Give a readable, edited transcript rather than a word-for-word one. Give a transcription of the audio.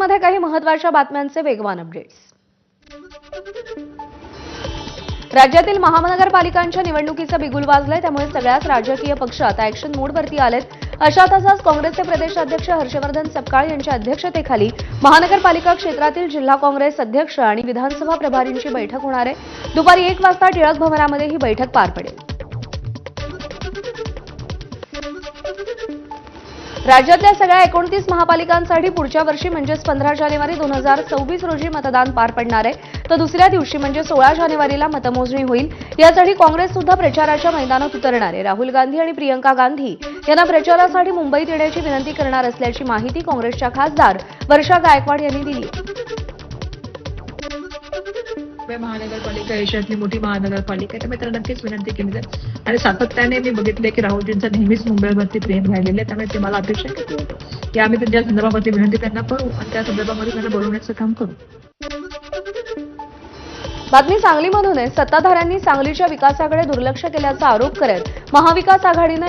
बुलेटिनमध्ये काही महत्त्वाच्या बातम्यांचे वेगवान अपडेट्स। राज्यातील महानगरपालिकांच्या निवडणुकीचं बिगुल वाजलंय, त्यामुळे सगळ्याच राजकीय पक्ष आता ॲक्शन मोडवरती आलेत। अशातच काँग्रेसचे प्रदेशाध्यक्ष हर्षवर्धन सपकाळ यांच्या अध्यक्षतेखाली महानगरपालिका क्षेत्रातील जिल्हा काँग्रेस अध्यक्ष आणि विधानसभा प्रभारींची बैठक होणार आहे। दुपारी 1 वाजता टिळक भवनामध्ये ही बैठक पार पडेल। राज्यातल्या सगळ्या 29 महापालिकांसाठी पुढच्या वर्षी म्हणजेच 15 जानेवारी 2024 रोजी मतदान पार पडणार आहे, तर दुसऱ्या दिवशी म्हणजे 16 जानेवारीला मतमोजणी होईल। यासाठी काँग्रेस सुद्धा प्रचाराच्या मैदानात उतरणार आहे। राहुल गांधी आणि प्रियंका गांधी यांना प्रचारासाठी मुंबईत येण्याची विनंती करणार असल्याची माहिती काँग्रेसच्या खासदार वर्षा गायकवाड यांनी दिली आहे। महानगरपालिका एशियातली मोठी महानगरपालिका आहे, त्यामुळे नक्कीच विनंती केली जाईल। आणि सातत्याने मी बघितले की राहुलजींचा नेहमीच मुंबईवरती प्रेम राहिलेलं आहे, त्यामुळे ते मला अपेक्षा आहे की आम्ही त्यांच्या संदर्भामध्ये विनंती त्यांना करू आणि त्या संदर्भामध्ये त्यांना बोलवण्याचं काम करू। बातमी सांगलीमधून आहे। सत्ताधाऱ्यांनी सांगलीच्या विकासाकडे दुर्लक्ष केल्याचा आरोप करत महाविकास आघाडीनं